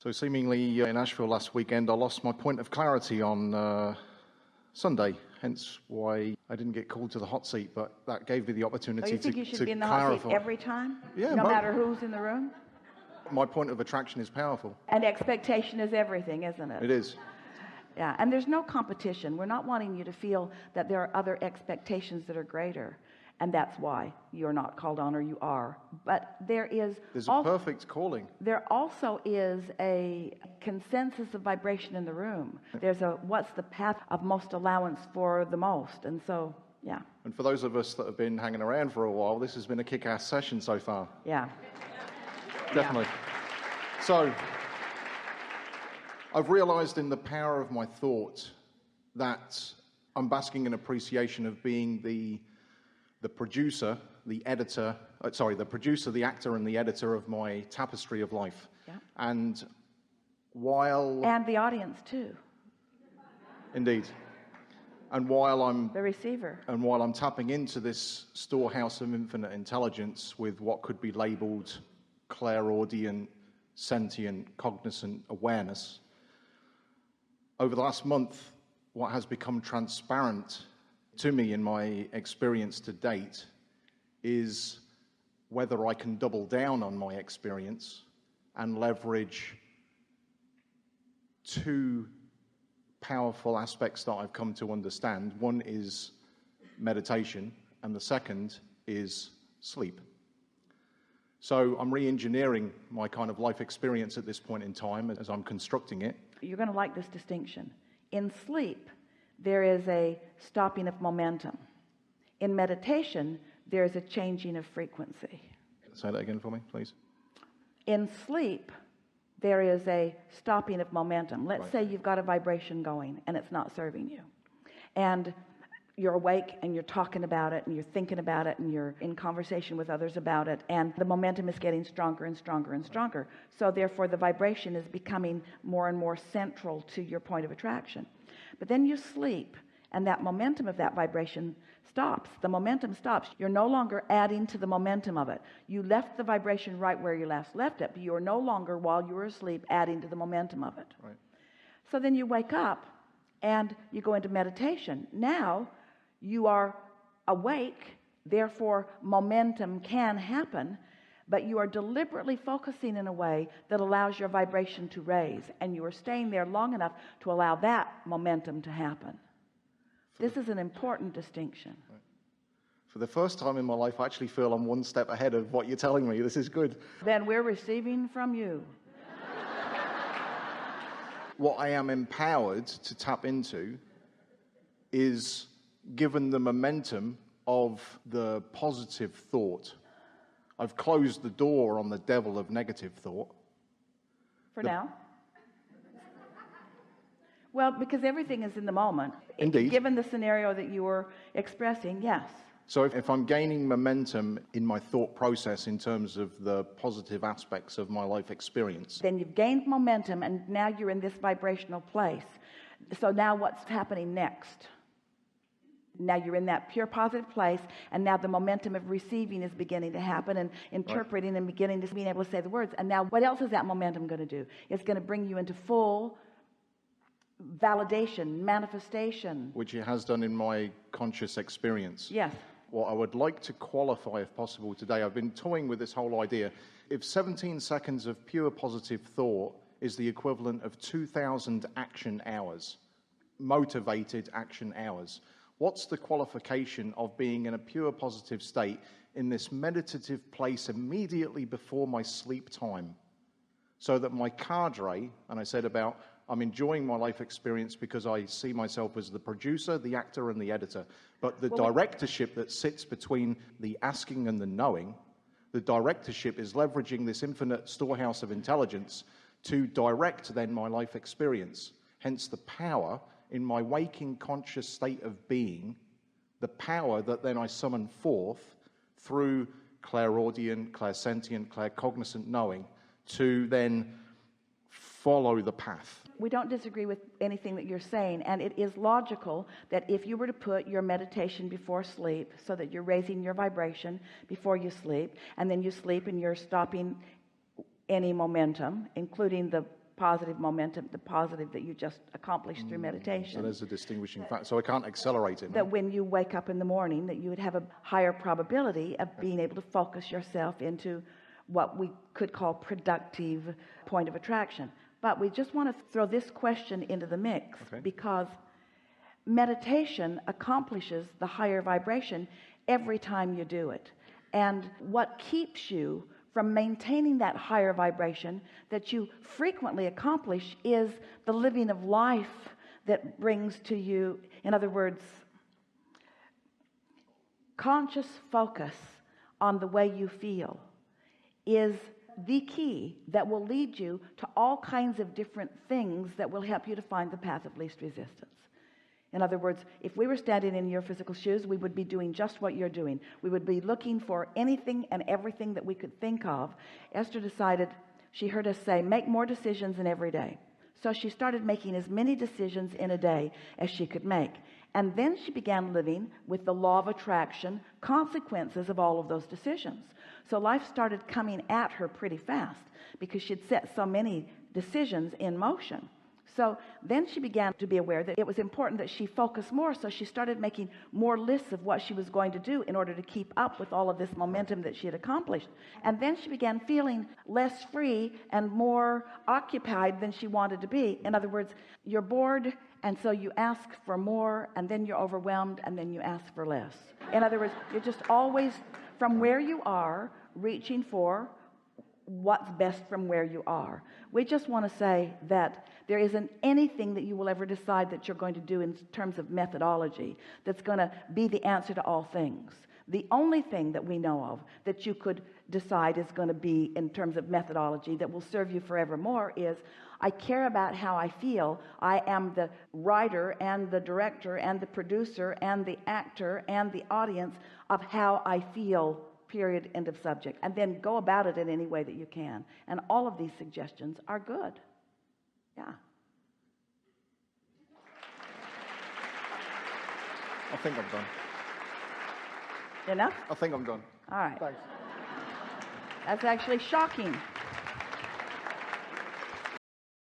So seemingly in Asheville last weekend, I lost my point of clarity on Sunday, hence why I didn't get called to the hot seat, but that gave me the opportunity to clarify. You think you should be in the hot seat every time? Yeah. No matter who's in the room? My point of attraction is powerful. And expectation is everything, isn't it? It is. Yeah, and there's no competition. We're not wanting you to feel that there are other expectations that are greater, and that's why you're not called on, or you are. But there's a perfect calling. There also is a consensus of vibration in the room. There's a what's the path of most allowance for the most, and so yeah. And for those of us that have been hanging around for a while, this has been a kick-ass session so far. Yeah. Definitely. Yeah. So I've realized in the power of my thought that I'm basking in appreciation of being the producer, the editor, the producer, the actor, and the editor of my tapestry of life. Yeah. And the audience too. Indeed. And while I'm the receiver. And while I'm tapping into this storehouse of infinite intelligence with what could be labeled clairaudient, sentient, cognizant awareness, over the last month, what has become transparent to me in my experience to date is whether I can double down on my experience and leverage two powerful aspects that I've come to understand. One is meditation, and the second is sleep. So I'm re-engineering my kind of life experience at this point in time as I'm constructing it. You're going to like this distinction. In sleep, there is a stopping of momentum. In meditation, there is a changing of frequency. Say that again for me, please. In sleep, there is a stopping of momentum. Let's say you've got a vibration going and it's not serving you. And you're awake and you're talking about it and you're thinking about it and you're in conversation with others about it, and the momentum is getting stronger and stronger and stronger. So therefore the vibration is becoming more and more central to your point of attraction. But then you sleep and that momentum of that vibration stops. The momentum stops. You're no longer adding to the momentum of it. You left the vibration right where you last left it, but you are no longer, while you were asleep, adding to the momentum of it. Right. So then you wake up and you go into meditation. Now you are awake, therefore momentum can happen, but you are deliberately focusing in a way that allows your vibration to raise, and you are staying there long enough to allow that momentum to happen. This is an important distinction. Right. For the first time in my life, I actually feel I'm one step ahead of what you're telling me. This is good. Then we're receiving from you. What I am empowered to tap into is given the momentum of the positive thought. I've closed the door on the devil of negative thought. For now. Well, because everything is in the moment. Indeed. Given the scenario that you were expressing, yes. So if I'm gaining momentum in my thought process in terms of the positive aspects of my life experience, then you've gained momentum and now you're in this vibrational place. So now what's happening next? Now you're in that pure positive place, and now the momentum of receiving is beginning to happen, and interpreting and beginning to being able to say the words. And now what else is that momentum going to do? It's going to bring you into full validation, manifestation. Which it has done in my conscious experience. Yes. What I would like to qualify, if possible, today, I've been toying with this whole idea. If 17 seconds of pure positive thought is the equivalent of 2,000 action hours, motivated action hours, what's the qualification of being in a pure positive state in this meditative place immediately before my sleep time? So that my cadre, and I said about I'm enjoying my life experience because I see myself as the producer, the actor, and the editor. But the directorship that sits between the asking and the knowing, the directorship is leveraging this infinite storehouse of intelligence to direct then my life experience. Hence the power in my waking conscious state of being, the power that then I summon forth through clairaudient, clairsentient, claircognizant knowing to then follow the path. We don't disagree with anything that you're saying, and it is logical that if you were to put your meditation before sleep so that you're raising your vibration before you sleep, and then you sleep and you're stopping any momentum, including the positive momentum, the positive that you just accomplished through meditation. So there's a distinguishing factor. So I can't accelerate it. That when you wake up in the morning, that you would have a higher probability of being able to focus yourself into what we could call productive point of attraction. But we just want to throw this question into the mix, because meditation accomplishes the higher vibration every time you do it. And what keeps you from maintaining that higher vibration that you frequently accomplish is the living of life that brings to you, in other words, conscious focus on the way you feel is the key that will lead you to all kinds of different things that will help you to find the path of least resistance. In other words, if we were standing in your physical shoes, we would be doing just what you're doing. We would be looking for anything and everything that we could think of. Esther decided, she heard us say, make more decisions in every day. So she started making as many decisions in a day as she could make. And then she began living with the law of attraction consequences of all of those decisions. So life started coming at her pretty fast because she'd set so many decisions in motion. So then she began to be aware that it was important that she focus more. So she started making more lists of what she was going to do in order to keep up with all of this momentum that she had accomplished. And then she began feeling less free and more occupied than she wanted to be. In other words, you're bored, and so you ask for more, and then you're overwhelmed, and then you ask for less. In other words, you're just always from where you are reaching for what's best from where you are. We just want to say that there isn't anything that you will ever decide that you're going to do in terms of methodology that's going to be the answer to all things. The only thing that we know of that you could decide is going to be in terms of methodology that will serve you forevermore is, I care about how I feel. I am the writer and the director and the producer and the actor and the audience of how I feel, period, end of subject. And then go about it in any way that you can. And all of these suggestions are good. Yeah. I think I'm done. Enough? I think I'm done. All right. Thanks. That's actually shocking.